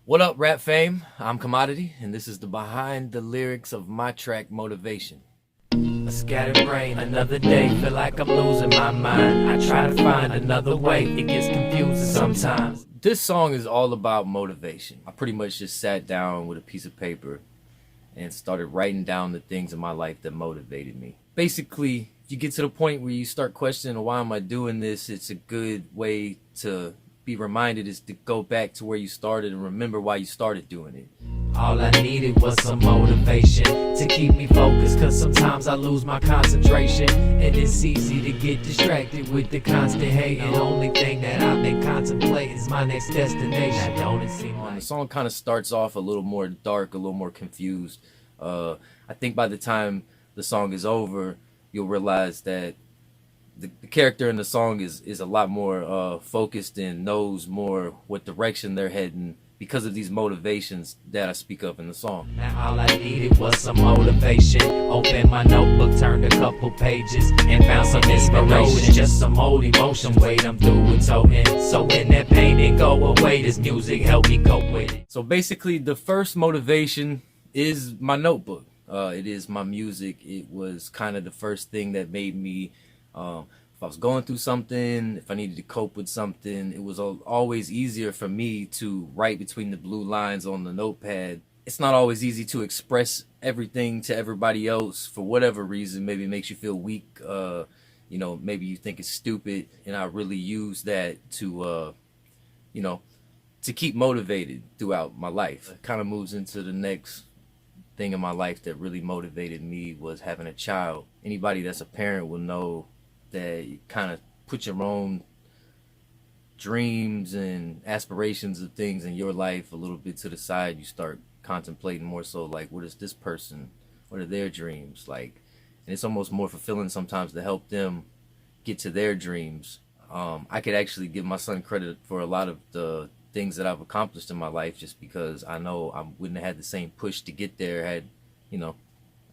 What up, rap fame? I'm Commodity, and this is the behind the lyrics of my track, Motivation. A scattered brain, another day, feel like I'm losing my mind. I try to find another way, it gets confusing sometimes. This song is all about motivation. I pretty much just sat down with a piece of paper and started writing down the things in my life that motivated me. Basically, if you get to the point where you start questioning, why am I doing this, it's a good way to be reminded is to go back to where you started and remember why you started doing it. All I needed was some motivation to keep me focused, cause sometimes I lose my concentration, and it's easy to get distracted with the constant hating. The only thing that I've been contemplating is my next destination. Don't it seem like the song kind of starts off a little more dark, a little more confused. I think by the time the song is over, you'll realize that the character in the song is a lot more focused and knows more what direction they're heading because of these motivations that I speak of in the song. Now all I needed was some motivation. Opened my notebook, turned a couple pages, and found some inspiration. Just some old emotion, wait, I'm through with toting. So when that pain didn't go away, this music helped me cope with it. So basically, the first motivation is my notebook. It is my music. It was kind of the first thing that made me if I was going through something, if I needed to cope with something, it was always easier for me to write between the blue lines on the notepad. It's not always easy to express everything to everybody else for whatever reason. Maybe it makes you feel weak. Maybe you think it's stupid, and I really use that to to keep motivated throughout my life. It kind of moves into the next thing in my life that really motivated me was having a child. Anybody that's a parent will know that you kind of put your own dreams and aspirations of things in your life a little bit to the side. You start contemplating more so like, what is this person? What are their dreams like? And it's almost more fulfilling sometimes to help them get to their dreams. I could actually give my son credit for a lot of the things that I've accomplished in my life just because I know I wouldn't have had the same push to get there had,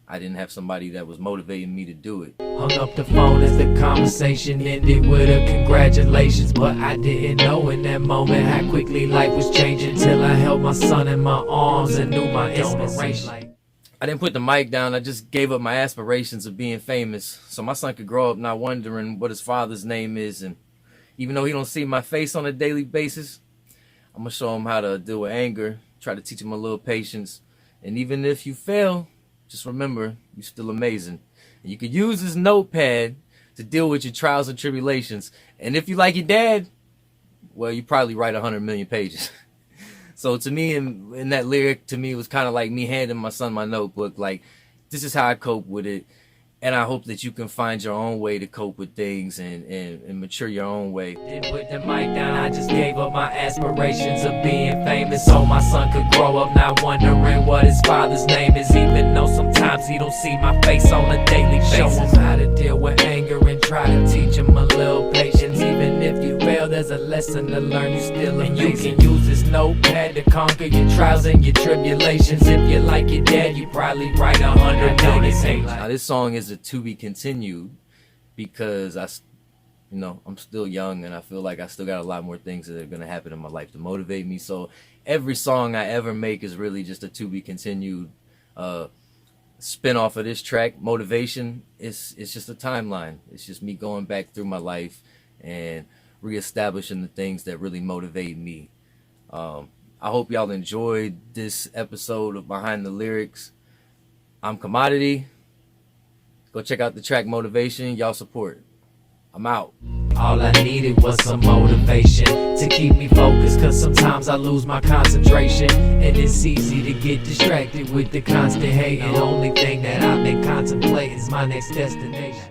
I didn't have somebody that was motivating me to do it. Hung up the phone as the conversation ended with a congratulations, but I didn't know in that moment how quickly life was changing till I held my son in my arms and knew my inspiration. I didn't put the mic down, I just gave up my aspirations of being famous so my son could grow up not wondering what his father's name is, and even though he don't see my face on a daily basis, I'm gonna show him how to deal with anger, try to teach him a little patience, and even if you fail, just remember, you're still amazing. And you could use this notepad to deal with your trials and tribulations. And if you like your dad, well, you probably write 100 million pages. So to me, in that lyric, to me, it was kind of like me handing my son my notebook. Like, this is how I cope with it. And I hope that you can find your own way to cope with things and mature your own way. Didn't put the mic down, I just gave up my aspirations of being famous so my son could grow up not wondering what his father's name is, even though sometimes he don't see my face on a daily basis. Show him how to deal with anger and try to teach him a little patience. Even if you fail, there's a lesson to learn, you still amazing. And you can use this notepad to conquer your trials and your tribulations. If you like your dad, you probably write 100 million pages. Now this song is to be continued because I'm still young and I feel like I still got a lot more things that are going to happen in my life to motivate me. So every song I ever make is really just a to be continued spin off of this track. Motivation it's just a timeline. It's just me going back through my life and reestablishing the things that really motivate me. I hope y'all enjoyed this episode of Behind the Lyrics. I'm Commodity. Go check out the track Motivation. Y'all support. I'm out. All I needed was some motivation to keep me focused, cause sometimes I lose my concentration, and it's easy to get distracted with the constant hating. The only thing that I've been contemplating is my next destination.